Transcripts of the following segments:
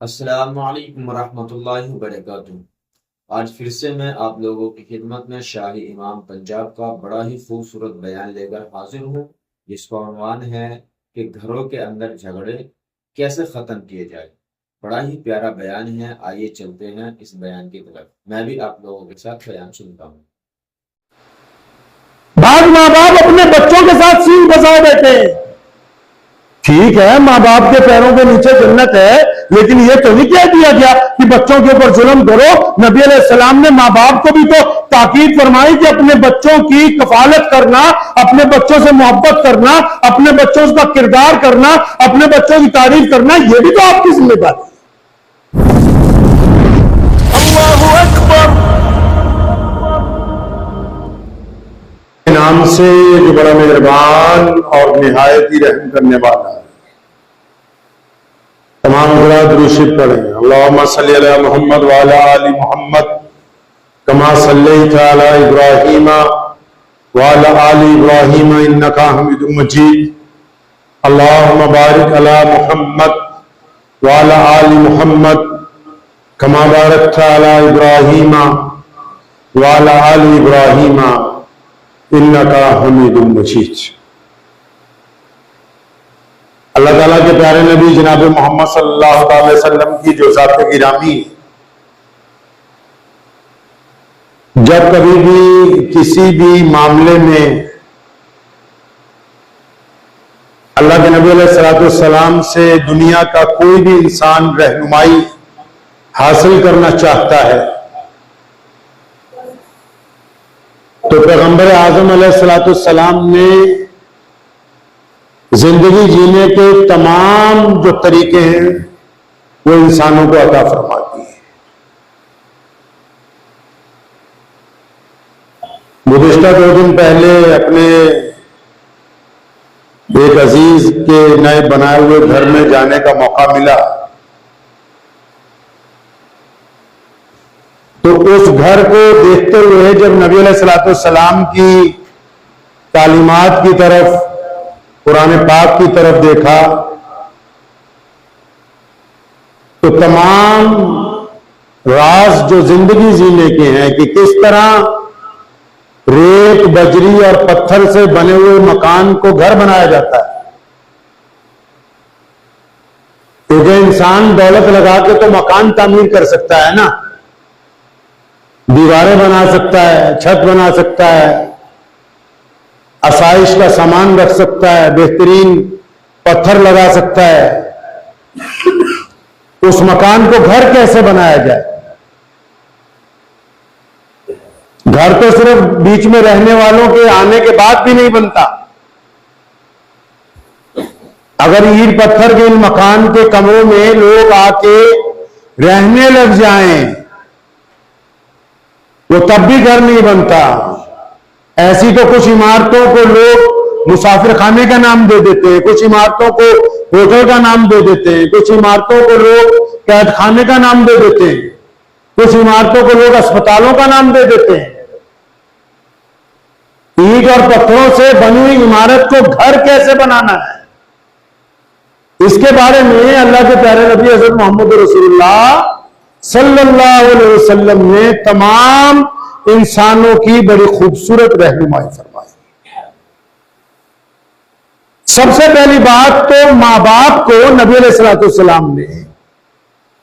अस्सलामु अलैकुम वरहमतुल्लाहि वबरकातुहू। आज फिर से मैं आप लोगों की खिदमत में शाही इमाम पंजाब का बड़ा ही खूबसूरत बयान लेकर हाजिर हूँ, जिसका उन्वान है कि घरों के अंदर झगड़े कैसे ख़त्म किए जाए। बड़ा ही प्यारा बयान है, आइए चलते हैं इस बयान की तरफ। मैं भी आप लोगों के साथ बयान सुनता हूँ। बाद माँ बाप अपने बच्चों के साथ सीन फंसाए बैठे हैं। ठीक है, माँ बाप के पैरों के नीचे जन्नत है, लेकिन ये तो नहीं कह दिया गया कि बच्चों के ऊपर जुल्म करो। नबी अलैहिस्सलाम ने माँ बाप को भी तो ताकीद फरमाई कि अपने बच्चों की कफालत करना, अपने बच्चों से मोहब्बत करना, अपने बच्चों का किरदार करना, अपने बच्चों की तारीफ करना, ये भी तो आपकी जिम्मेदारी है। अल्लाहु अकबर। नाम से जो बड़ा मेहरबान और निहायत ही रहम करने वाला है। तमाम दुरूद पढ़ें। अल्लाहुम्मा सल्ली अला मुहम्मद व अला आलि मुहम्मद कमा सल्लैता अला इब्राहीम व अला आलि इब्राहीम इन्नका हमीदुम मजीद। अल्लाहुम्मा बारिक अला मुहम्मद व अला आलि मुहम्मद कमा बारकता अला इब्राहीम व अला आलि इब्राहीम इन्नका हमीदुम मजीद। अल्लाह ताला के प्यारे नबी जनाब मोहम्मद सल्लल्लाहु अलैहि वसल्लम की जो ज़ात गिरामी, जब कभी भी किसी भी मामले में अल्लाह के नबी अलैहिस्सलाम से दुनिया का कोई भी इंसान रहनुमाई हासिल करना चाहता है तो पैगंबर आज़म अलैहिस्सलाम ने जिंदगी जीने के तमाम जो तरीके हैं वो इंसानों को अता फरमाती है। गुज़िश्ता 2 दिन पहले अपने एक अजीज के नए बनाए हुए घर में जाने का मौका मिला, तो उस घर को देखते हुए जब नबी अलैहिस्सलाम की तालीमात की तरफ, कुरान पाक की तरफ देखा, तो तमाम राज जो जिंदगी जीने के हैं कि किस तरह रेत, बजरी और पत्थर से बने हुए मकान को घर बनाया जाता है। क्योंकि इंसान दौलत लगा के तो मकान तामीर कर सकता है ना, दीवारें बना सकता है, छत बना सकता है, आसाइश का सामान रख सकता है, बेहतरीन पत्थर लगा सकता है। उस मकान को घर कैसे बनाया जाए? घर तो सिर्फ बीच में रहने वालों के आने के बाद भी नहीं बनता। अगर ईंट पत्थर के इन मकान के कमरों में लोग आके रहने लग जाएं वो तब भी घर नहीं बनता। ऐसी तो कुछ इमारतों को लोग मुसाफिर खाने का नाम दे देते हैं, कुछ इमारतों को होटल का नाम दे देते हैं, कुछ इमारतों को लोग कैद खाने का नाम दे देते हैं, कुछ इमारतों को लोग अस्पतालों का नाम दे देते हैं। ईंट और पत्थरों से बनी हुई इमारत को घर कैसे बनाना है, इसके बारे में अल्लाह के प्यारे नबी हज़रत मोहम्मद रसूलुल्लाह सल्लल्लाहु अलैहि वसल्लम ने तमाम इंसानों की बड़ी खूबसूरत रहनुमाई फरमाई। सबसे पहली बात तो मां बाप को नबी अलैहिस्सलाम ने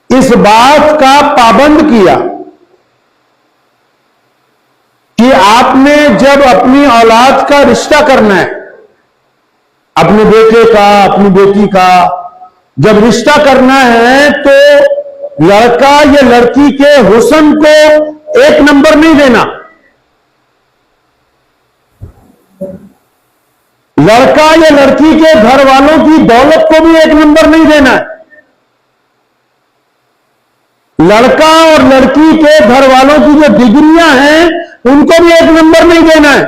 इस बात का पाबंद किया कि आपने जब अपनी औलाद का रिश्ता करना है, अपने बेटे का, अपनी बेटी का जब रिश्ता करना है, तो लड़का या लड़की के हुस्न को 1 नंबर नहीं देना। लड़का या लड़की के घर वालों की दौलत को भी 1 नंबर नहीं देना है। लड़का और लड़की के घर वालों की जो डिग्रियां हैं उनको भी 1 नंबर नहीं देना है।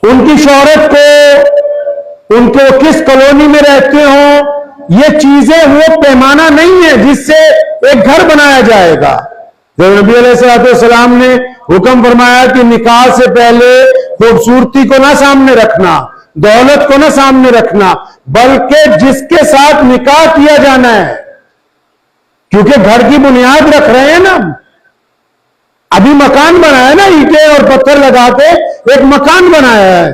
उनकी शोहरत को, उनको किस कॉलोनी में रहते हो, ये चीजें वो पैमाना नहीं है जिससे एक घर बनाया जाएगा। जब नबी अलैहिस्सलाम ने हुक्म फरमाया कि निकाह से पहले खूबसूरती को ना सामने रखना, दौलत को ना सामने रखना, बल्कि जिसके साथ निकाह किया जाना है, क्योंकि घर की बुनियाद रख रहे हैं ना, अभी मकान बनाया ना, ईंटें और पत्थर लगा के एक मकान बनाया है,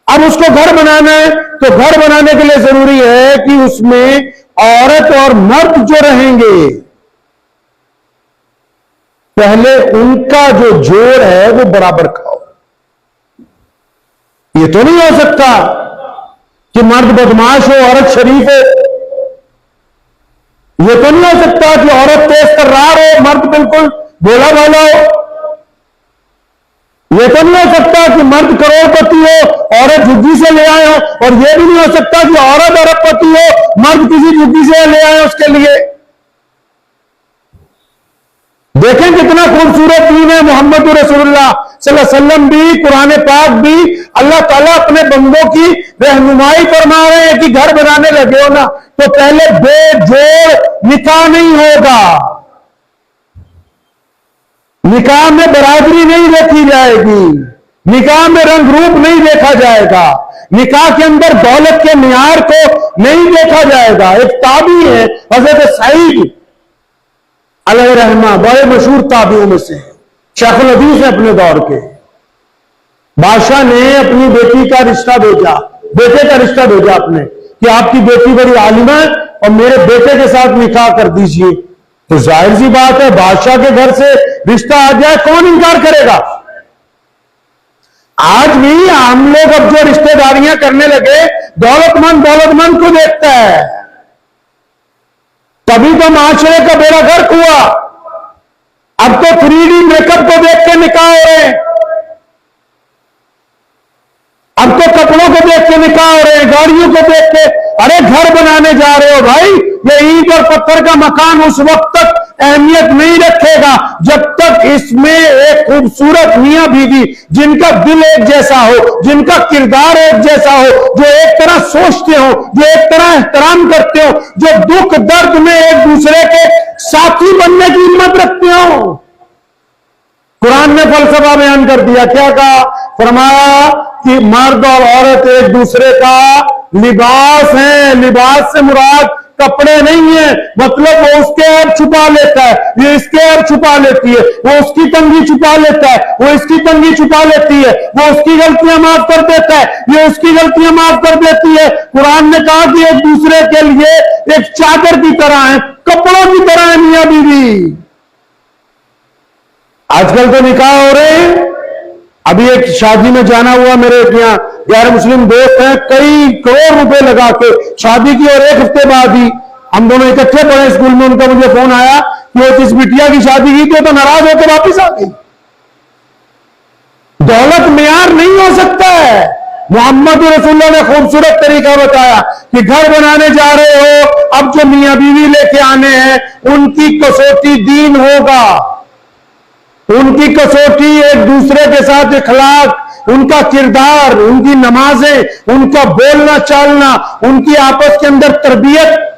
अब उसको घर बनाना है, तो घर बनाने के लिए जरूरी है कि उसमें औरत और मर्द जो रहेंगे, पहले उनका जो जोड़ है वो बराबर खाओ। ये तो नहीं हो सकता कि मर्द बदमाश हो, औरत शरीफ हो। ये तो नहीं हो सकता कि औरत तेज तर्रार हो, मर्द बिल्कुल भोला भाला हो। ये तो नहीं हो सकता कि मर्द करोड़पति हो, औरत झुग्गी से ले आए हो, और ये भी नहीं हो सकता कि औरत अरबपति हो, मर्द किसी झुग्गी से ले आए उसके लिए। देखें कितना खूबसूरत दीन है मोहम्मद रसूलुल्लाह सल्लल्लाहु अलैहि वसल्लम भी, कुरान पाक भी। अल्लाह ताला अपने बंदों की रहनुमाई फरमा रहे हैं कि घर बनाने लगे हो ना, तो पहले बेजोड़ निकाह नहीं होगा, निकाह में बराबरी नहीं देखी जाएगी, निकाह में रंग रूप नहीं देखा जाएगा, निकाह के अंदर दौलत के मियार को नहीं देखा जाएगा। एक ताबी है हजरत सईद अलैहि रहमा, बड़े मशहूर ताबियों में से, शेखुल हदीस है अपने दौर के। बादशाह ने अपनी बेटी का रिश्ता भेजा, बेटे का रिश्ता भेजा अपने, कि आपकी बेटी बड़ी आलिमा है और मेरे बेटे के साथ निकाह कर दीजिए। तो जाहिर सी बात है, बादशाह के घर से रिश्ता आ जाए कौन इनकार करेगा। आज भी हम लोग अब जो रिश्तेदारियां करने लगे, दौलतमंद को देखता है, तभी तो माशरे का बेड़ा गर्क हुआ। अब तो 3D मेकअप को देख के निकाह हो रहे हैं, अब तो कपड़ों को देख के निकाह हो रहे हैं, गाड़ियों को देख के। अरे घर बनाने जा रहे हो भाई, ये ईंट और पत्थर का मकान उस वक्त तक अहमियत नहीं रखेगा जब तक इसमें एक खूबसूरत मियां बीवी, जिनका दिल एक जैसा हो, जिनका किरदार एक जैसा हो, जो एक तरह सोचते हो, जो एक तरह एहतराम करते हो, जो दुख दर्द में एक दूसरे के साथी बनने की हिम्मत रखते हो। कुरान ने फलसफा बयान कर दिया, क्या कहा? फरमाया कि मर्द और औरत एक दूसरे का लिबास है। लिबास से मुराद कपड़े नहीं है, मतलब वो उसके ऐब छुपा लेता है, ये इसके ऐब छुपा लेती है, वो उसकी तंगी छुपा लेता है, वो इसकी तंगी छुपा लेती है, वो उसकी गलतियां माफ कर देता है, ये उसकी गलतियां माफ कर देती है। कुरान ने कहा कि एक दूसरे के लिए एक चादर की तरह है, कपड़ों की तरह है मियां बीवी। आजकल तो निकाह हो रहे हैं। अभी एक शादी में जाना हुआ, मेरे यहाँ गैर मुस्लिम दोस्त हैं, कई करोड़ रुपए लगा के शादी की, और एक हफ्ते बाद ही हम दोनों इकट्ठे पढ़े स्कूल में, उनका मुझे फोन आया कि वो जिस बिटिया की शादी की थी तो नाराज होकर वापिस आ गई। दौलत मियार नहीं हो सकता है। मोहम्मद रसूलुल्लाह ने खूबसूरत तरीका बताया कि घर बनाने जा रहे हो, अब जो मियां बीवी लेके आने हैं उनकी कसौटी दीन होगा, उनकी कसौटी एक दूसरे के साथ इखलाक, उनका किरदार, उनकी नमाजें, उनका बोलना चालना, उनकी आपस के अंदर तरबियत।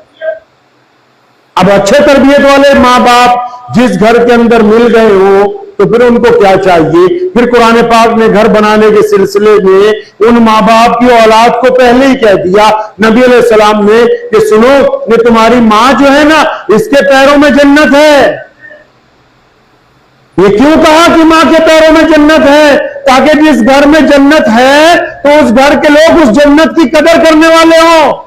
अब अच्छे तरबियत वाले माँ बाप जिस घर के अंदर मिल गए हो तो फिर उनको क्या चाहिए? फिर कुरान पाक ने घर बनाने के सिलसिले में उन माँ बाप की औलाद को पहले ही कह दिया नबी अलैहि सलाम ने कि सुनो, ये तुम्हारी माँ जो है ना, इसके पैरों में जन्नत है। ये क्यों कहा कि मां के पैरों में जन्नत है? ताकि जिस घर में जन्नत है तो उस घर के लोग उस जन्नत की कदर करने वाले हों।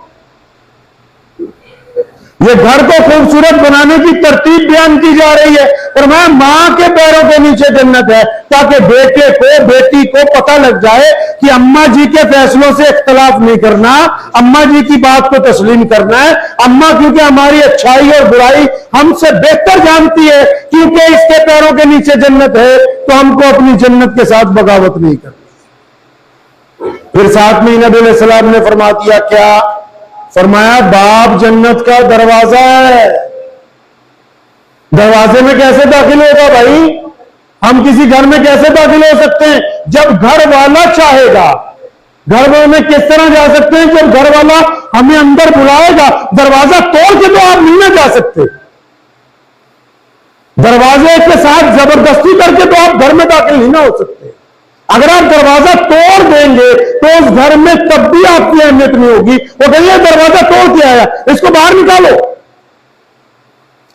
ये घर को खूबसूरत बनाने की तरतीब बयान की जा रही है, और मैं मां के पैरों के नीचे जन्नत है, ताकि बेटे को, बेटी को पता लग जाए कि अम्मा जी के फैसलों से इख्तलाफ नहीं करना, अम्मा जी की बात को तस्लीम करना है। अम्मा क्योंकि हमारी अच्छाई और बुराई हमसे बेहतर जानती है, क्योंकि इसके पैरों के नीचे जन्नत है, तो हमको अपनी जन्नत के साथ बगावत नहीं करनी। फिर साथ में नबी अलैहि सलाम ने फरमा दिया, क्या फरमाया? बाप जन्नत का दरवाजा है। दरवाजे में कैसे दाखिल होगा भाई? हम किसी घर में कैसे दाखिल हो सकते हैं? जब घर वाला चाहेगा। घर में किस तरह जा सकते हैं? जब घर वाला हमें अंदर बुलाएगा। दरवाजा तोड़ के तो आप नहीं ना जा सकते, दरवाजे के साथ जबरदस्ती करके तो आप घर में दाखिल नहीं ना हो सकते। अगर आप दरवाजा तोड़ देंगे तो उस घर में तब भी आपकी अहमियत नहीं होगी। वो कहेंगे दरवाजा तोड़ के आया, इसको बाहर निकालो,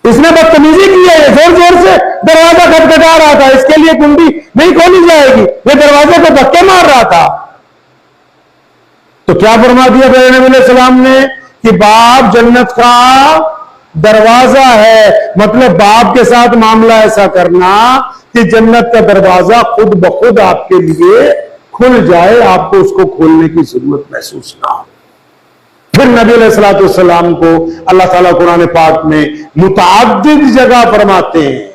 इसने बदतमीजी की है, जोर जोर से दरवाजा खटखटा रहा था, इसके लिए कुंडी नहीं खोली जाएगी, ये दरवाजे को धक्के मार रहा था। तो क्या फरमा दिया प्यारे नबी अलैहि सलाम ने कि बाप जन्नत का दरवाजा है। मतलब बाप के साथ मामला ऐसा करना कि जन्नत का दरवाजा खुद ब खुद आपके लिए खुल जाए, आपको उसको खोलने की जरूरत महसूस ना हो। फिर नबी अलैहिस्सलाम को अल्लाह ताला कुरान पाक में मुतअद्दिद जगह फरमाते हैं।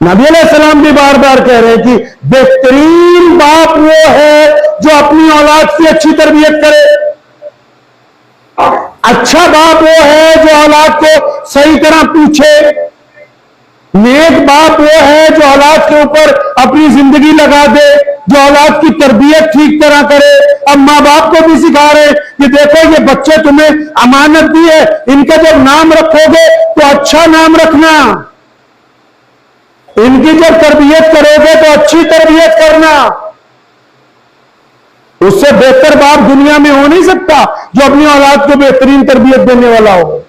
नबी अलैहिस्सलाम भी बार बार कह रहे हैं कि बेहतरीन बाप वो है जो अपनी औलाद की अच्छी तरबियत करे। अच्छा बाप वो है जो औलाद को सही तरह पूछे। नेक बाप वो है जो औलाद के ऊपर अपनी जिंदगी लगा दे, जो औलाद की तरबियत ठीक तरह करे। अब माँ बाप को भी सिखा रहे कि देखो ये बच्चे तुम्हें अमानत दी है, इनका जब नाम रखोगे तो अच्छा नाम रखना, इनकी जब तरबियत करोगे तो अच्छी तरबियत करना। उससे बेहतर बाप दुनिया में हो नहीं सकता जो अपनी औलाद को बेहतरीन तरबियत देने वाला हो।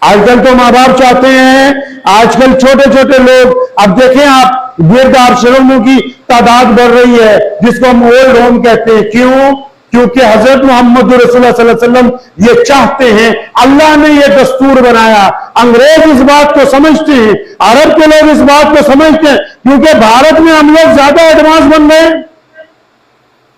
आजकल तो माँ बाप चाहते हैं, आजकल छोटे छोटे लोग, अब देखें आप वृद्ध आश्रमों की तादाद बढ़ रही है जिसको हम ओल्ड होम कहते हैं। क्यों? क्योंकि हजरत मोहम्मद रसूलुल्लाह सल्लल्लाहु अलैहि वसल्लम ये चाहते हैं, अल्लाह ने ये दस्तूर बनाया। अंग्रेज इस बात को समझते हैं, अरब के लोग इस बात को समझते हैं, क्योंकि भारत में हम लोग ज्यादा एडवांस बन गए।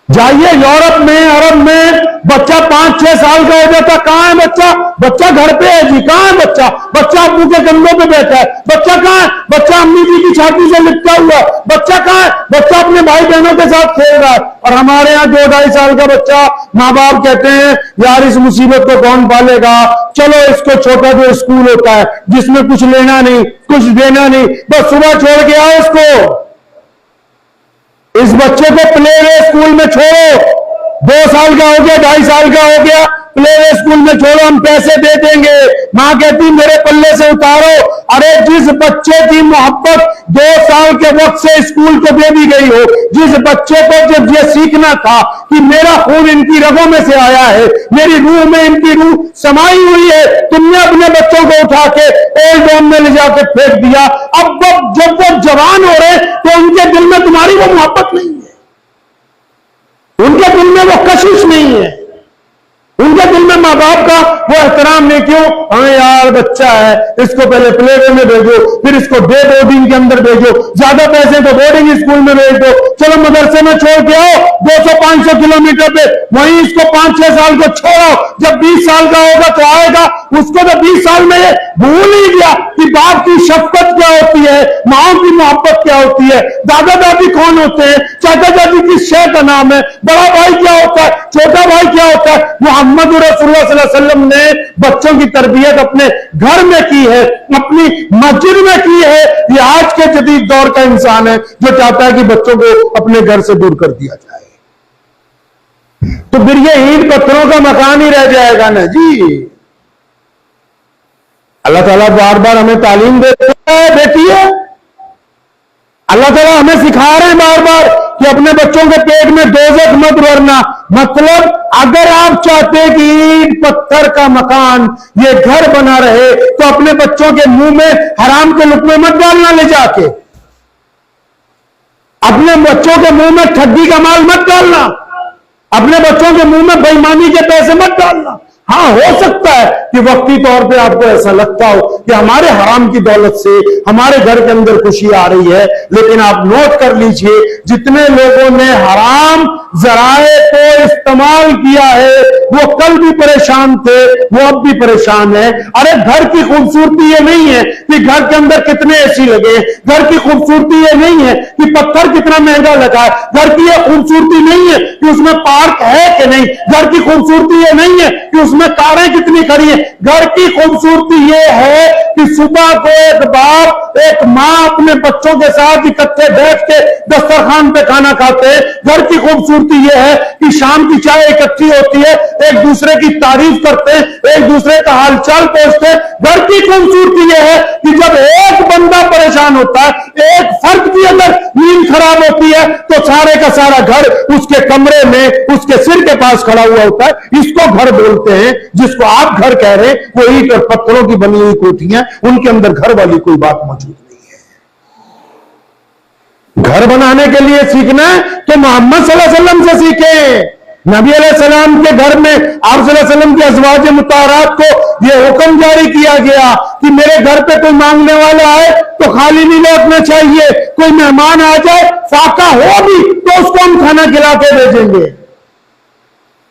जाइए यूरोप में, अरब में बच्चा 5-6 साल का हो जाता, कहां है बच्चा? बच्चा घर पे है जी। कहां है बच्चा? बच्चा अब्बू के कंधों पे बैठा है। बच्चा कहां है? बच्चा अम्मी जी की छाती से लिपटा हुआ। बच्चा कहां है? बच्चा अपने भाई बहनों के साथ खेल रहा है। और हमारे यहाँ 2-2.5 साल का बच्चा, माँ बाप कहते हैं यार इस मुसीबत को कौन पालेगा, चलो इसको छोटा जो स्कूल होता है जिसमें कुछ लेना नहीं कुछ देना नहीं, बस सुबह छोड़ के आओ इसको। इस बच्चे को प्ले वे स्कूल में छोड़ो, 2 साल का हो गया, 2.5 साल का हो गया, प्ले वे स्कूल में छोड़ो, हम पैसे दे देंगे। मां कहती मेरे पल्ले से उतारो। अरे जिस बच्चे की मोहब्बत 2 साल के वक्त से स्कूल को दे दी गई हो, जिस बच्चे को जब ये सीखना था कि मेरा खून इनकी रगों में से आया है, मेरी रूह में इनकी रूह समाई हुई है, तुमने अपने बच्चों को उठा के ओल्ड होम में ले जाकर फेंक दिया। अब जब वो जवान हो रहे तो उनके दिल में तुम्हारी वो मोहब्बत नहीं है, उनके दिल में वो कशिश नहीं है, उनके दिल में माँ बाप का वो एहतराम नहीं। क्यों? हाँ यार बच्चा है, इसको पहले प्ले वे में भेजो, फिर इसको डे बोर्डिंग के अंदर भेजो, ज्यादा पैसे तो बोर्डिंग स्कूल में भेज दो, चलो मदरसे में छोड़ के आओ 200-500 किलोमीटर पे, वहीं इसको 5-6 साल को छोड़ो, जब 20 साल का होगा तो आएगा। उसको तो 20 साल में भूल ही गया कि बाप की शफकत क्या होती है, माओ की मोहब्बत क्या होती है, दादा दादी कौन होते हैं, चाचा चाची किस शय का नाम है, बड़ा भाई क्या होता है, छोटा भाई क्या होता है। मोहम्मद रसूलुल्लाह सल्लल्लाहु अलैहि वसल्लम ने बच्चों की तरबियत अपने घर में की है, अपनी मस्जिद में की है। ये आज के जदीद दौर का इंसान है जो चाहता है कि बच्चों को अपने घर से दूर कर दिया जाए। तो फिर ये ईंट पत्थरों का मकान ही रह जाएगा ना जी। अल्लाह ताला बार बार हमें तालीम देता है, बेटी है, अल्लाह ताला हमें सिखा रहे हैं बार बार कि अपने बच्चों के पेट में दोज़ख मत भरना। मतलब अगर आप चाहते हैं कि ईंट पत्थर का मकान ये घर बना रहे तो अपने बच्चों के मुंह में हराम के लुक़मे मत डालना ले जाके, अपने बच्चों के मुंह में ठगी का माल मत डालना, अपने बच्चों के मुंह में बेईमानी के पैसे मत डालना। हाँ, हो सकता है कि वक्ती तौर पे आपको ऐसा लगता हो कि हमारे हराम की दौलत से हमारे घर के अंदर खुशी आ रही है, लेकिन आप नोट कर लीजिए जितने लोगों ने हराम जराए को इस्तेमाल किया है वो कल भी परेशान थे, वो अब भी परेशान है। अरे घर की खूबसूरती ये नहीं है कि घर के अंदर कितने एसी लगे, घर की खूबसूरती ये नहीं है कि पत्थर कितना महंगा लगा है, घर की ये खूबसूरती नहीं है कि उसमें पार्क है कि नहीं, घर की खूबसूरती ये नहीं है कि उसमें कारें कितनी खड़ी है। घर की खूबसूरती ये है कि सुबह को एक बाप एक माँ अपने बच्चों के साथ इकट्ठे बैठ के दस्तरखान पे खाना खाते हैं। घर की खूबसूरती यह है कि शाम की चाय इकट्ठी होती है, एक दूसरे की तारीफ करते हैं, एक दूसरे का हालचाल पूछते हैं। घर की खूबसूरती यह है कि जब एक बंदा परेशान होता है, एक फर्द की अगर नींद खराब होती है तो सारे का सारा घर उसके कमरे में उसके सिर के पास खड़ा हुआ होता है। इसको घर बोलते हैं। जिसको आप घर कह रहे हैं वो ईंट और पत्थरों की बनी हुई कोठियां, उनके अंदर घर वाली कोई बात मौजूद नहीं है। घर बनाने के लिए सीखना है तो मोहम्मद सल्लल्लाहु अलैहि वसल्लम से सीखें। नबी अलैहिस्सलाम के घर में आप सल्लल्लाहु अलैहि वसल्लम की अज़वाज मुताहरात को यह हुक्म जारी किया गया कि मेरे घर पे कोई मांगने वाला आए तो खाली नहीं लौटना चाहिए। कोई मेहमान आ जाए, फाका हो भी तो उसको हम खाना खिला के भेजेंगे।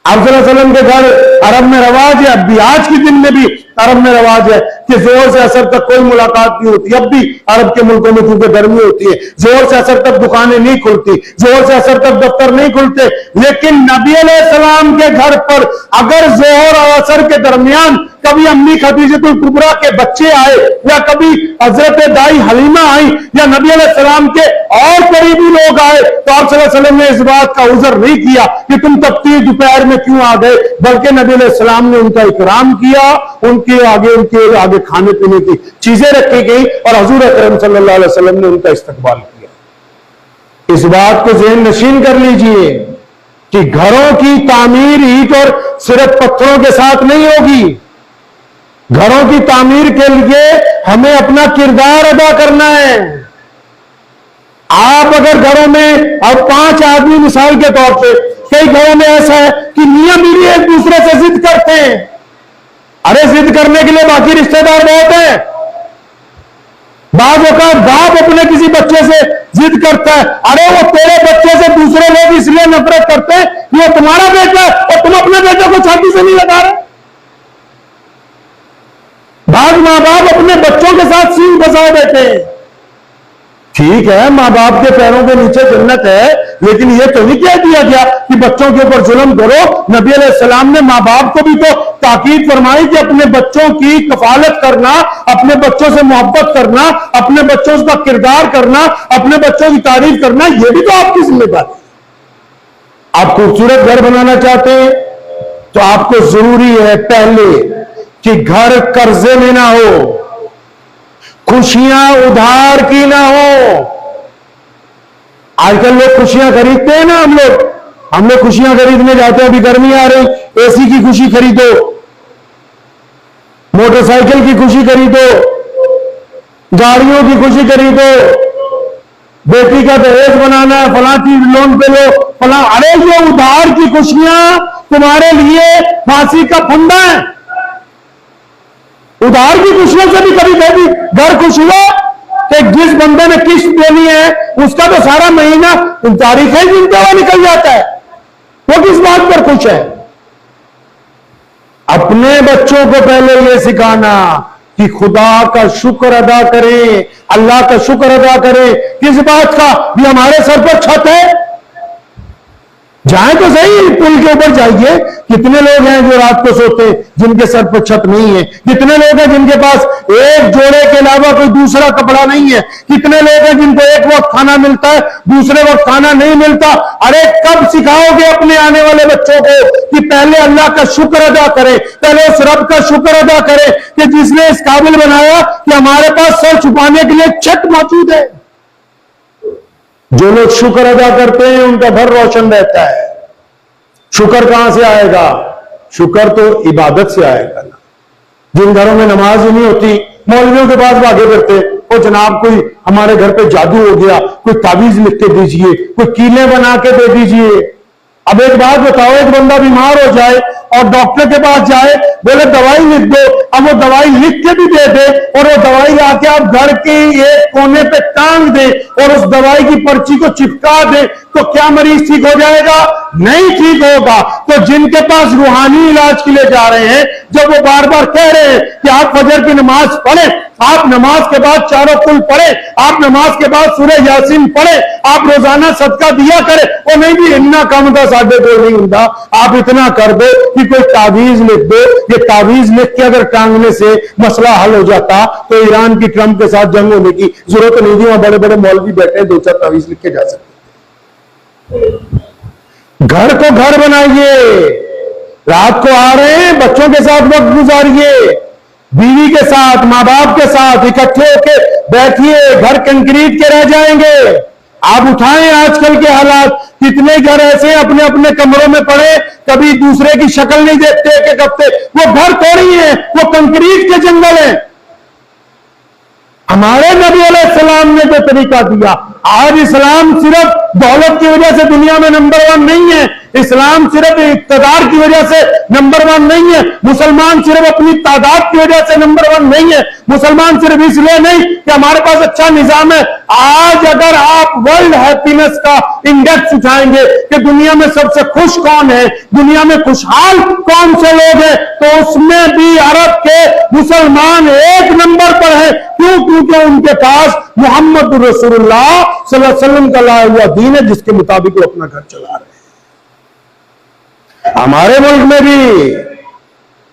आप सल्लल्लाहु अलैहि वसल्लम के घर अरब में रवाज है, अब भी आज के दिन में भी अरब में रवाज है कि जोर से असर तक कोई मुलाकात नहीं होती। अब भी अरब के मुल्कों में क्योंकि गर्मी होती है, जोर से असर तक दुकानें नहीं खुलती, जोर से असर तक दफ्तर नहीं खुलते। लेकिन नबी अलैहिस्सलाम के घर पर अगर जोहर और असर के दरमियान कभी अम्मी खदीजतुल कुबरा के बच्चे आए या कभी हजरत दाई हलीमा आई या नबी अलैहिस्सलाम के और करीबी लोग आए तो आप सल्लल्लाहु अलैहि वसल्लम ने इस बात का उज़र नहीं किया कि तुम तपती दोपहर में क्यों आ गए, बल्कि नबी अलैहिस्सलाम ने उनका इकराम किया। उनके आगे खाने पीने की चीजें रखी गई और हुजूर अकरम सल्लल्लाहु अलैहि वसल्लम ने उनका इस्तकबाल किया। इस बात को ज़हन नशीन कर लीजिए कि घरों की तामीर ईंट और सिर्फ पत्थरों के साथ नहीं होगी। घरों की तामीर के लिए हमें अपना किरदार अदा करना है। आप अगर घरों में अब 5 आदमी मिसाल के तौर पे, कई घरों में ऐसा है कि मियां बीवी एक दूसरे से जिद करते हैं। अरे जिद करने के लिए बाकी रिश्तेदार बहुत हैं। बाप अपने किसी बच्चे से जिद करता है, अरे वो तेरे बच्चे से दूसरे लोग इसलिए नफरत करते हैं कि वो तुम्हारा बेटा है और तुम अपने बेटे को छाती से नहीं लगा रहे। बाद मां बाप अपने बच्चों के साथ सींग फंसा देते हैं। ठीक है, मां बाप के पैरों के नीचे जन्नत है, लेकिन यह तो नहीं कह दिया गया कि बच्चों के ऊपर जुल्म करो। नबी अलैहिस्सलाम ने मां बाप को भी तो ताकीद फरमाई कि अपने बच्चों की कफालत करना, अपने बच्चों से मोहब्बत करना, अपने बच्चों का किरदार करना, अपने बच्चों की तारीफ करना, यह भी तो आपकी जिम्मेदारी। आप खूबसूरत घर बनाना चाहते हैं तो आपको जरूरी है पहले कि घर कर्जे में ना हो, खुशियां उधार की ना हो। आजकल लोग खुशियां खरीदते हैं ना, हम लोग खुशियां खरीदने जाते हैं। अभी गर्मी आ रही, एसी की खुशी खरीदो, मोटरसाइकिल की खुशी खरीदो, गाड़ियों की खुशी खरीदो, बेटी का दहेज बनाना है, फलां चीज लोन पे लो, फलां। अरे ये उधार की खुशियां तुम्हारे लिए फांसी का फंदा है। उधार की खुशियों से भी कभी घर खुश हुआ कि जिस बंदे ने किस्त देनी है उसका तो सारा महीना तारीखें गिनते हुए निकल जाता है, वो किस बात पर खुश है। अपने बच्चों को पहले यह सिखाना कि खुदा का शुक्र अदा करें, अल्लाह का शुक्र अदा करें। किस बात का? भी हमारे सर पर छत है। जाए तो सही, पुल के ऊपर जाइए। कितने लोग हैं जो रात को सोते हैं जिनके सर पर छत नहीं है? कितने लोग हैं जिनके पास एक जोड़े के अलावा कोई दूसरा कपड़ा नहीं है? कितने लोग हैं जिनको एक वक्त खाना मिलता है, दूसरे वक्त खाना नहीं मिलता? अरे कब सिखाओगे अपने आने वाले बच्चों को कि पहले अल्लाह का शुक्र अदा करें, पहले उस रब का शुक्र अदा करें कि जिसने इस काबिल बनाया कि हमारे पास सर छुपाने के लिए छत मौजूद है। जो लोग शुक्र अदा करते हैं उनका घर रोशन रहता है। शुक्र कहां से आएगा? शुक्र तो इबादत से आएगा ना। जिन घरों में नमाज ही नहीं होती, मौलवियों के पास भागे फिरते, ओ जनाब कोई हमारे घर पे जादू हो गया, कोई ताबीज लिख के दीजिए, कोई कीले बना के दे दीजिए। अब एक बात बताओ, एक बंदा बीमार हो जाए और डॉक्टर के पास जाए, बोले दवाई लिख दो, अब वो दवाई लिख के भी दे दे और वो दवाई आके आप घर के एक कोने पे टांग दे और उस दवाई की पर्ची को चिपका दे, तो क्या मरीज ठीक हो जाएगा? नहीं ठीक होगा। तो तो जिनके पास रूहानी इलाज के लिए जा रहे हैं, जब वो बार बार कह रहे हैं कि आप फजर की नमाज पढ़ें, आप नमाज के बाद चारों कुल पढ़े, आप नमाज के बाद सूरह यासीन पढ़े, आप रोजाना सदका दिया करें, वो नहीं भी इतना कम था, साढ़े को नहीं होता, आप इतना कर दो कि कोई तावीज लिख दो, ये तावीज लिख के अगर टांगने से मसला हल हो जाता तो ईरान की ट्रंप के साथ जंग होने की जरूरत नहीं थी, वहां बड़े बड़े मौलवी बैठे, 2-4 तावीज लिख के जा सकते। घर को घर बनाइए, रात को आ रहे हैं बच्चों के साथ वक्त गुजारिए, बीवी के साथ, मां बाप के साथ इकट्ठे होकर बैठिए, घर कंक्रीट के रह जाएंगे। आप उठाएं आजकल के हालात, कितने घर ऐसे हैं अपने अपने कमरों में पड़े, कभी दूसरे की शक्ल नहीं देखते एक हफ्ते, वो घर थोड़ी है, वो कंक्रीट के जंगल है। हमारे नबी अलैहिस्सलाम ने जो तरीका दिया, आज इस्लाम सिर्फ दौलत की वजह से दुनिया में नंबर 1 नहीं है, इस्लाम सिर्फ इक़्तिदार की वजह से नंबर 1 नहीं है, मुसलमान सिर्फ अपनी तादाद की वजह से नंबर 1 नहीं है, मुसलमान सिर्फ इसलिए नहीं कि हमारे पास अच्छा निजाम है। आज अगर आप वर्ल्ड हैप्पीनेस का इंडेक्स उठाएंगे कि दुनिया में सबसे खुश कौन है, दुनिया में खुशहाल कौन से लोग हैं, तो उसमें भी अरब के मुसलमान 1 नंबर पर है। क्यों? क्योंकि उनके पास मोहम्मद रसूलुल्लाह सल्लल्लाहु अलैहि वसल्लम का लाया हुआ दीन है, जिसके मुताबिक वो अपना घर चला रहे हैं। हमारे मुल्क में भी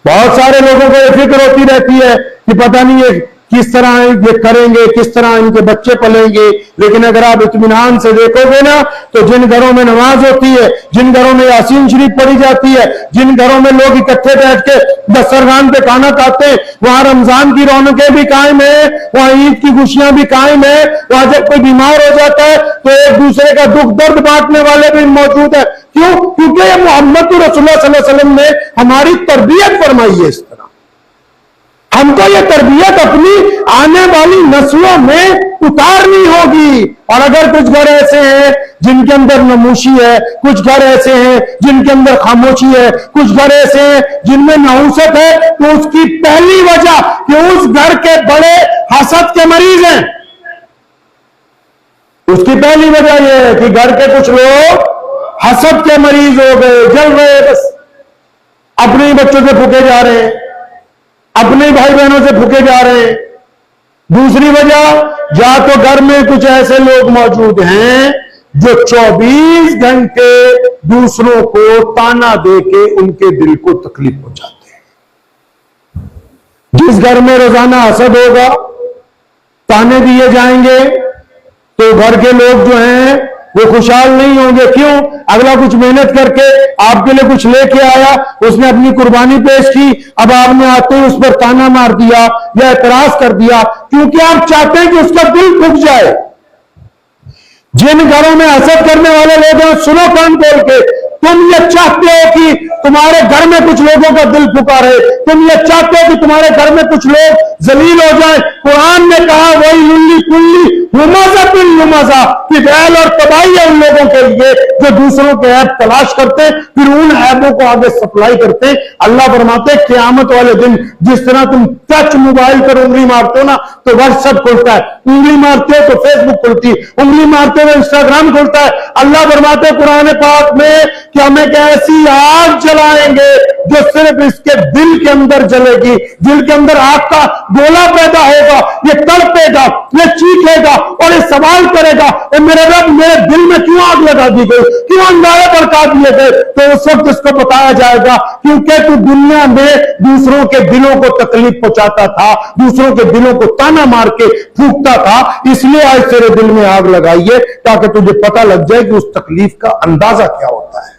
बहुत सारे लोगों को ये फिक्र होती रहती है कि पता नहीं ये किस तरह ये करेंगे, किस तरह इनके बच्चे पलेंगे, लेकिन अगर आप इत्मीनान से देखोगे ना, तो जिन घरों में नमाज होती है, जिन घरों में यासीन शरीफ पढ़ी जाती है, जिन घरों में लोग इकट्ठे बैठ के दस्तरखान पे खाना खाते हैं, वहां रमजान की रौनकें भी कायम है, वहां ईद की खुशियां भी कायम है, वहां जब कोई बीमार हो जाता है तो एक दूसरे का दुख दर्द बांटने वाले भी मौजूद है। क्यों? क्योंकि ये मोहम्मद रसूलुल्लाह सल्लल्लाहु अलैहि वसल्लम ने हमारी तरबियत फरमाई है। इस तरह हमको ये तरबियत अपनी आने वाली नस्लों में उतारनी होगी। और अगर कुछ घर ऐसे हैं जिनके अंदर नमूशी है, कुछ घर ऐसे हैं जिनके अंदर खामोशी है, कुछ घर ऐसे हैं जिनमें नहुसत है, तो उसकी पहली वजह कि उस घर के बड़े हसद के मरीज हैं। उसकी पहली वजह यह है कि घर के कुछ लोग हसद के मरीज हो गए, जल रहे, बस अपने ही बच्चों से फूके जा रहे हैं, अपने भाई बहनों से फूके जा रहे हैं। दूसरी वजह, या तो घर में कुछ ऐसे लोग मौजूद हैं जो 24 घंटे दूसरों को ताना देके उनके दिल को तकलीफ पहुंचाते हैं। जिस घर में रोजाना हसद होगा, ताने दिए जाएंगे, तो घर के लोग जो हैं वो खुशहाल नहीं होंगे। क्यों? अगला कुछ मेहनत करके आपके लिए कुछ लेके आया, उसने अपनी कुर्बानी पेश की, अब आपने आते ही उस पर ताना मार दिया या एतराज कर दिया, क्योंकि आप चाहते हैं कि उसका दिल फूक जाए। जिन घरों में हसद करने वाले लोग हैं, सुनो कान खोल के, तुम ये चाहते हो कि तुम्हारे घर में कुछ लोगों का दिल पुकारे, तुम ये चाहते हो कि तुम्हारे घर में कुछ लोग जलील हो जाए। कुरान ने कहा वही लुल्ली कुल्ली हुमाजा बिल हुमाजा, कि वैल और तबाही है उन लोगों के लिए जो दूसरों के ऐब तलाश करते हैं, फिर उन ऐबों को आगे सप्लाई करते हैं। अल्लाह फरमाते हैं क़यामत वाले दिन जिस तरह तुम टच मोबाइल पर उंगली मारते हो ना तो व्हाट्सएप खुलता है, उंगली मारते हो तो फेसबुक खुलती है, उंगली मारते हो इंस्टाग्राम खुलता है। अल्लाह फरमाते हैं कुरान पाक में कि हम एक ऐसी आग जलाएंगे जो सिर्फ इसके दिल के अंदर जलेगी, दिल के अंदर आग का गोला पैदा होगा, ये तड़पेगा, ये चीखेगा और ये सवाल करेगा, मेरे रब मेरे दिल में क्यों आग लगा दी गई, क्यों अंगारे भड़का दिए गए। तो उस वक्त इसको बताया जाएगा क्योंकि तू दुनिया में दूसरों के दिलों को तकलीफ पहुंचाता था, दूसरों के दिलों को ताना मार के फूंकता था, इसलिए आज तेरे दिल में आग लगाइए ताकि तुझे पता लग जाए कि उस तकलीफ का अंदाजा क्या होता है।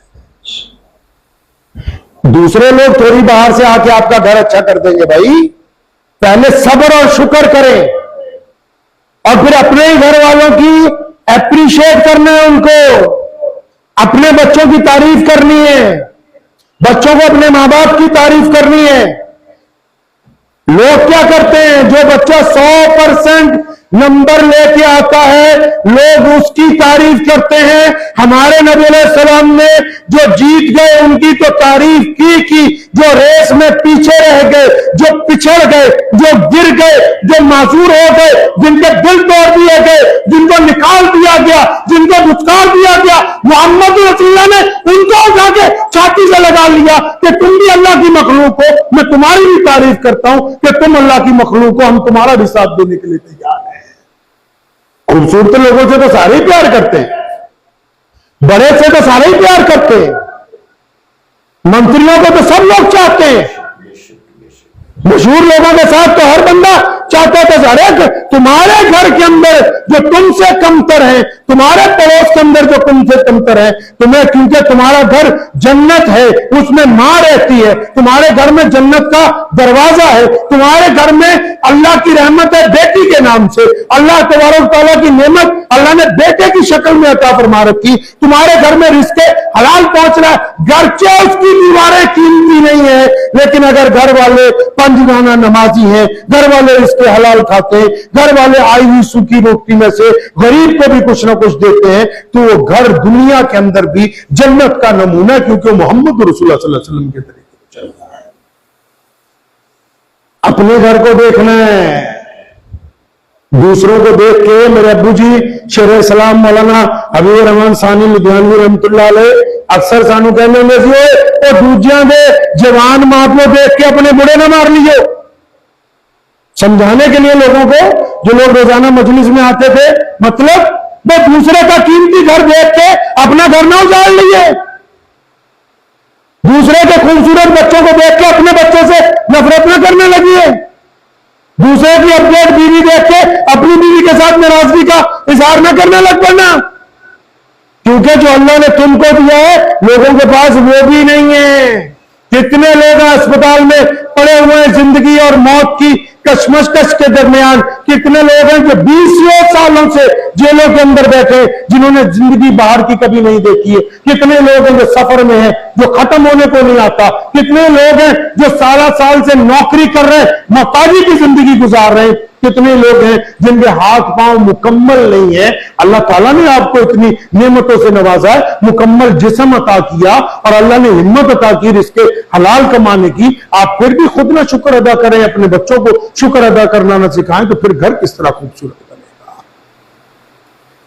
दूसरे लोग थोड़ी बाहर से आके आपका घर अच्छा कर देंगे भाई, पहले सब्र और शुक्र करें और फिर अपने ही घर वालों की एप्रिशिएट करना है, उनको अपने बच्चों की तारीफ करनी है, बच्चों को अपने मां बाप की तारीफ करनी है। लोग क्या करते हैं, जो बच्चा 100% नंबर लेके आता है, लोग उसकी तारीफ करते हैं। हमारे नबी अलैहिस्सलाम ने जो जीत गए उनकी तो तारीफ की, जो रेस में पीछे रह गए, जो पिछड़ गए, जो गिर गए, जो मासूर हो गए, जिनके दिल तोड़ दिए गए, जिनको निकाल दिया गया, जिनको दुत्कार दिया गया, मोहम्मद रसूलुल्लाह ने उनको उठा के छाती से लगा लिया कि तुम भी अल्लाह की मखलूक हो, मैं तुम्हारी भी तारीफ करता हूं कि तुम अल्लाह की मखलूक हो, हम तुम्हारा भी साथ देने के लिए तैयार हैं। खूबसूरत लोगों से तो सारे ही प्यार करते हैं, बड़े से तो सारे ही प्यार करते हैं, मंत्रियों को तो सब लोग चाहते हैं, मशहूर लोगों के साथ तो हर बंदा चाहता है। अरे तुम्हारे घर के अंदर जो तुमसे कमतर है, तुम्हारे पड़ोस के अंदर जो तुमसे कमतर है, तुम्हें क्योंकि तुम्हारा घर जन्नत है, उसमें मां रहती है, तुम्हारे घर में जन्नत का दरवाजा है, तुम्हारे घर में अल्लाह की रहमत है बेटी के नाम से, अल्लाह तबारक तआला की नेमत अल्लाह ने बेटे की शक्ल में अता फरमा रखी, तुम्हारे घर में रिस्के हलाल पहुंच रहा है, गर्चे उसकी दीवारें कीमती नहीं है, लेकिन अगर घर वाले पंजगाना नमाजी हैं, घर वाले इसके हलाल खाते हैं, घर वाले आई हुई सूखी रोटी में से गरीब को भी कुछ ना कुछ देते हैं, तो वो घर दुनिया के अंदर भी जन्नत का नमूना, क्योंकि मोहम्मद रसूलुल्लाह सल्लल्लाहु अलैहि वसल्लम के तरीके से चलता है। अपने घर को देखना है, दूसरों को देख के मेरे अब्बू जी शेर सलाम मौलाना हबीब रहमान सानी लुधियानवी रहमतुल्लाह अलैह अक्सर सानू कहने में से दूजिया दे जवान मां को देख के अपने बुढ़े ना मार लियो। समझाने के लिए लोगों को, जो लोग रोजाना मजलिस में आते थे, मतलब वो दूसरे का कीमती घर देख के अपना घर ना उजाड़ लिए, दूसरे के खूबसूरत बच्चों को देख के अपने बच्चों से नफरत न करने लगी है, दूसरे की अपडेट बीवी देख के अपनी बीवी के साथ नाराजगी का इजहार न करने लग पड़ना, क्योंकि जो अल्लाह ने तुमको दिया है लोगों के पास वो भी नहीं है। कितने लोग अस्पताल में पड़े हुए हैं जिंदगी और मौत की कशमकश के दरमियान, कितने लोग हैं जो 20 सालों से जेलों के अंदर बैठे, जिन्होंने जिंदगी बाहर की कभी नहीं देखी है, कितने लोग हैं जो सफर में हैं, जो खत्म होने को नहीं आता, कितने लोग हैं जो 17 साल से नौकरी कर रहे हैं, मोहताजी की जिंदगी गुजार रहे हैं, कितने लोग हैं जिनके हाथ पांव मुकम्मल नहीं है। अल्लाह ताला ने आपको इतनी नेमतों से नवाजा है, मुकम्मल जिस्म अता किया और अल्लाह ने हिम्मत अता की रिस्के हलाल कमाने की, आप फिर भी खुद ना शुक्र अदा करें, अपने बच्चों को शुक्र अदा करना ना सिखाएं, तो फिर घर किस तरह खूबसूरत बनेगा।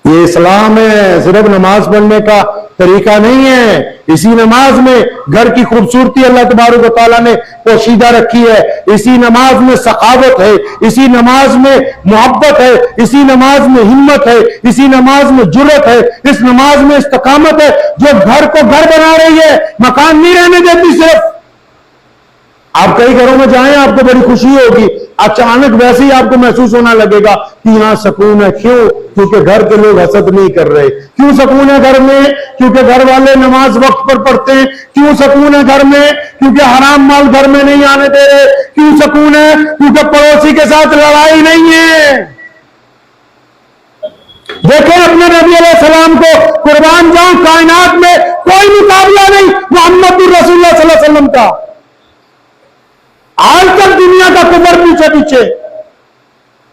ये इस्लाम है, सिर्फ नमाज पढ़ने का तरीका नहीं है। इसी नमाज में घर की खूबसूरती अल्लाह तबारक व तआला ने पोशीदा रखी है, इसी नमाज में सखावत है, इसी नमाज में मोहब्बत है, इसी नमाज में हिम्मत है, इसी नमाज में जुर्रत है, इस नमाज में इस्तकामत है, जो घर को घर बना रही है, मकान नहीं रहने देती। सिर्फ आप कई घरों में जाएं, आपको बड़ी खुशी होगी, अचानक वैसे ही आपको महसूस होना लगेगा कि यहां सुकून है। क्यों? क्योंकि घर के लोग हसद नहीं कर रहे। क्यों सुकून है घर में? क्योंकि घर वाले नमाज वक्त पर पढ़ते हैं। क्यों सुकून है घर में? क्योंकि हराम माल घर में नहीं आने दे रहे। क्यों सुकून है? क्योंकि पड़ोसी के साथ लड़ाई नहीं है। देखें अपने नबी अलैहिस्सलाम को, कुर्बान जाऊं, कायनात में कोई मुकाबला नहीं मोहम्मद रसूलुल्लाह सल्लल्लाहु अलैहि वसल्लम का। आज तक दुनिया का कुफर पीछे पीछे,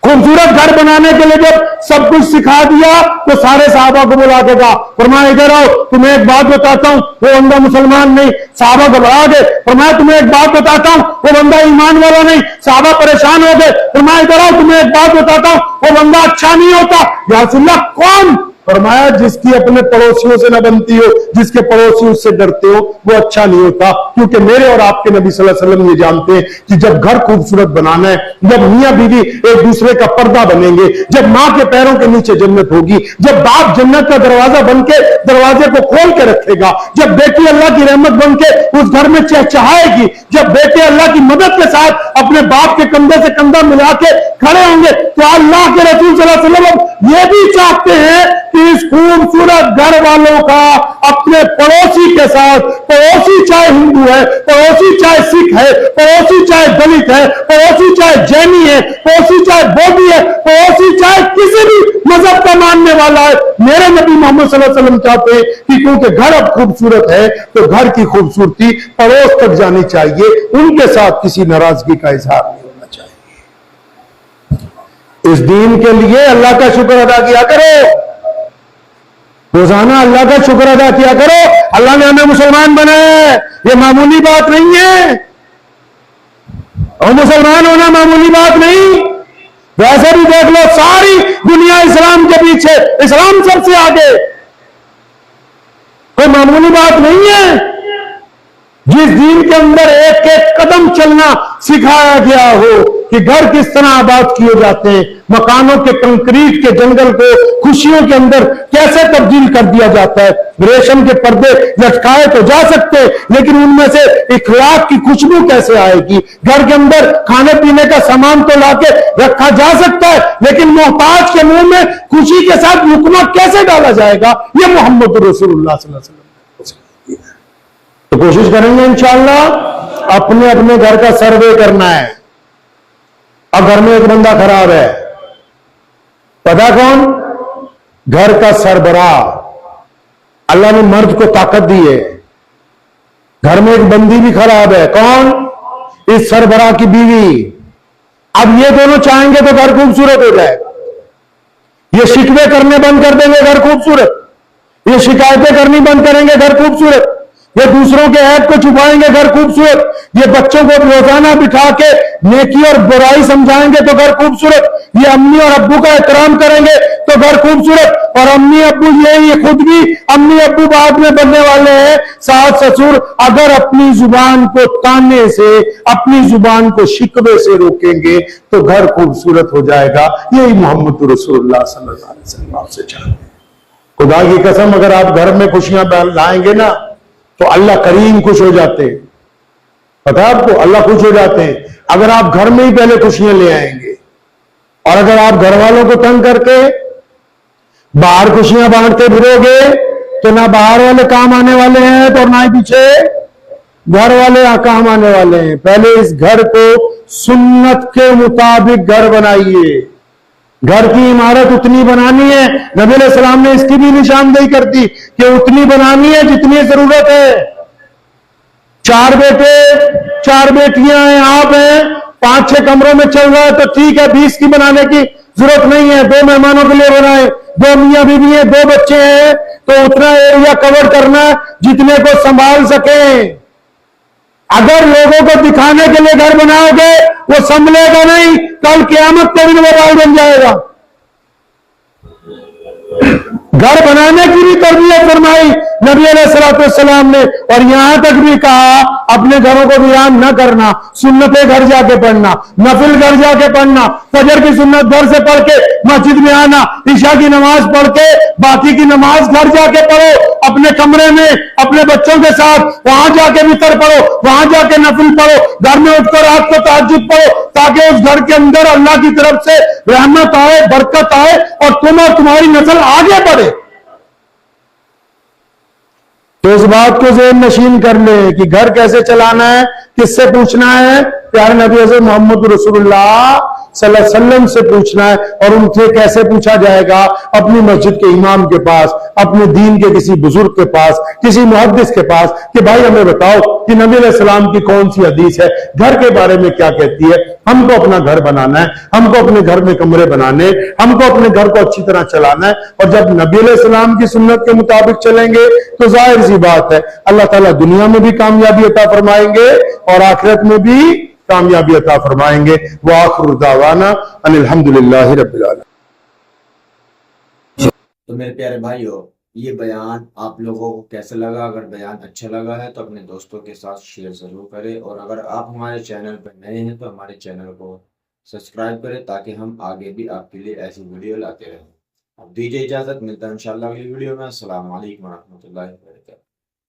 खूबसूरत घर बनाने के लिए जब सब कुछ सिखा दिया तो सारे साहबा को बुला के कहा, फरमाया इधर आओ, तुम्हें एक बात बताता हूं, वो बंदा मुसलमान नहीं। साहबा घबरा गए। फरमाया तुम्हें एक बात बताता हूं, वो बंदा ईमान वाला नहीं। साहबा परेशान हो गए। फरमाया इधर आओ, तुम्हें एक बात बताता हूं, वो बंदा अच्छा नहीं होता। या रसूलल्लाह कौन? फरमाया जिसकी अपने पड़ोसियों से न बनती हो, जिसके पड़ोसी उससे डरते हो, वो अच्छा नहीं होता। क्योंकि मेरे और आपके नबी सल्लल्लाहु अलैहि वसल्लम ये जानते हैं कि जब घर खूबसूरत बनाना है, जब मियां बीवी एक दूसरे का पर्दा बनेंगे, जब मां के पैरों के नीचे जन्नत होगी, जब बाप जन्नत का दरवाजा बनके दरवाजे को खोल के रखेगा, जब बेटी अल्लाह की रहमत बनके उस घर में चहचहाएगी, जब बेटे अल्लाह की मदद के साथ अपने बाप के कंधे से कंधा मिला के खड़े होंगे, तो अल्लाह के रसूल सल्लल्लाहु अलैहि वसल्लम ये भी चाहते हैं कि इस खूबसूरत घर वालों का अपने पड़ोसी के साथ, पड़ोसी चाहे हिंदू है, पड़ोसी चाहे सिख है, पड़ोसी चाहे दलित है, पड़ोसी चाहे जैनी है, पड़ोसी चाहे बौद्धी है, पड़ोसी चाहे किसी भी मजहब का मानने वाला है, मेरे नबी मोहम्मद सल्लल्लाहु अलैहि वसल्लम चाहते हैं कि क्योंकि घर अब खूबसूरत है तो घर की खूबसूरती पड़ोस तक जानी चाहिए, उनके साथ किसी नाराजगी का इजहार नहीं होना चाहिए। इस दीन के लिए अल्लाह का शुक्र अदा किया करो, रोजाना अल्लाह का शुक्र अदा किया करो। अल्लाह ने हमें मुसलमान बनाया है, ये मामूली बात नहीं है, और मुसलमान होना मामूली बात नहीं। वैसे भी देख लो, सारी दुनिया इस्लाम के पीछे, इस्लाम सबसे आगे, कोई मामूली बात नहीं है। जिस दीन के अंदर एक एक कदम चलना सिखाया गया हो कि घर किस तरह आबाद किए जाते हैं, मकानों के कंक्रीट के जंगल को खुशियों के अंदर कैसे तब्दील कर दिया जाता है। रेशम के पर्दे लटकाए तो जा सकते, लेकिन उनमें से इखलाक की खुशबू कैसे आएगी। घर के अंदर खाने पीने का सामान तो लाके रखा जा सकता है, लेकिन मोहताज के मुंह में खुशी के साथ लुकमा कैसे डाला जाएगा, ये मोहम्मद रसूलुल्लाह सल्लल्लाहु अलैहि वसल्लम। तो कोशिश करेंगे इंशाअल्लाह, अपने अपने घर का सर्वे करना है। अब घर में एक बंदा खराब है, पता कौन? घर का सरबराह। अल्लाह ने मर्द को ताकत दी है, घर में एक बंदी भी खराब है, कौन? इस सरबराह की बीवी। अब ये दोनों चाहेंगे तो घर खूबसूरत हो जाएगा। ये शिकवे करने बंद कर देंगे, घर खूबसूरत। ये शिकायतें करनी बंद करेंगे, घर खूबसूरत। ये दूसरों के ऐब को छुपाएंगे, घर खूबसूरत। ये बच्चों को रोजाना बिठा के नेकी और बुराई समझाएंगे तो घर खूबसूरत। ये अम्मी और अब्बू का एहतराम करेंगे तो घर खूबसूरत। और अम्मी अब्बू ये खुद भी अम्मी अब्बू बाद में बनने वाले हैं, सास ससुर, अगर अपनी जुबान को ताने से, अपनी जुबान को शिकवे से रोकेंगे तो घर खूबसूरत हो जाएगा। यही मोहम्मद रसूलुल्लाह सल्लल्लाहु अलैहि वसल्लम आपसे चाहते हैं। खुदा की कसम, अगर आप घर में खुशियां लाएंगे ना तो अल्लाह करीम खुश हो जाते हैं। पता है आपको, अल्लाह खुश हो जाते हैं अगर आप घर में ही पहले खुशियां ले आएंगे। और अगर आप घर वालों को तंग करके बाहर खुशियां बांटते फिरोगे तो ना बाहर वाले काम आने वाले हैं तो ना ही पीछे घर वाले काम आने वाले हैं। पहले इस घर को सुन्नत के मुताबिक घर बनाइए। घर की इमारत उतनी बनानी है, नबी अलैहि सलाम ने इसकी भी निशानदेही कर दी कि उतनी बनानी है जितनी जरूरत है। 4 बेटे 4 बेटियां हैं, आप हैं, 5-6 कमरों में चल रहा है तो ठीक है, 20 की बनाने की जरूरत नहीं है। 2 मेहमानों के लिए बनाए, 2 मियां बीवी हैं, 2 बच्चे हैं, तो उतना एरिया कवर करना जितने को संभाल सके। अगर लोगों को दिखाने के लिए घर बनाओगे वो संभलेगा नहीं, कल क़यामत के दिन वो बाल बन जाएगा। घर बनाने की भी तरबियत फरमाई नबी अलैहिस्सलाम ने, और यहां तक भी कहा अपने घरों को वीरान न करना, सुन्नतें घर जाके पढ़ना, नफिल घर जाके पढ़ना, फजर की सुन्नत घर से पढ़ के मस्जिद में आना, ईशा की नमाज पढ़ के बाकी की नमाज घर जाके पढ़ो, अपने कमरे में अपने बच्चों के साथ वहां जाके वितर पढ़ो, वहां जाके नफिल पढ़ो, घर में उठकर रात को तहज्जुद पढ़ो, ताकि उस घर के अंदर अल्लाह की तरफ से रहमत आए, बरकत आए और तुम और तुम्हारी नस्ल आगे बढ़े। तो इस बात को ज़हन नशीन कर ले कि घर कैसे चलाना है, किससे पूछना है? प्यारे नबी हज़रत मोहम्मद रसूलुल्लाह सल्लल्लाहु अलैहि वसल्लम से पूछना है। और उनसे कैसे पूछा जाएगा? अपनी मस्जिद के इमाम के पास, अपने दीन के किसी बुजुर्ग के पास, किसी मुहद्दिस के पास कि भाई हमें बताओ कि नबी अलैहि सलाम की कौन सी हदीस है, घर के बारे में क्या कहती है। हमको अपना घर बनाना है, हमको अपने घर में कमरे बनाने, हमको अपने घर को अच्छी तरह चलाना है। और जब नबी अलैहि सलाम की सुन्नत के मुताबिक चलेंगे तो जाहिर सी बात है अल्लाह ताला दुनिया में भी कामयाबी अता फरमाएंगे और आखिरत में भी कामयाबी अता फरमाएंगे। वो आखिर दावाना अनिल हम्दुलिल्लाहि रब्बिल आलमीन। तो मेरे प्यारे भाइयों, ये बयान आप लोगों को कैसा लगा? अगर बयान अच्छा लगा है तो अपने दोस्तों के साथ शेयर जरूर करें, और अगर आप हमारे चैनल पर नए हैं तो हमारे चैनल को सब्सक्राइब करें ताकि हम आगे भी आपके लिए ऐसी वीडियो लाते रहें। अब दीजिए इजाजत, मिलता है इंशाल्लाह अगली वीडियो में। अस्सलाम वालेकुम व रहमतुल्लाहि।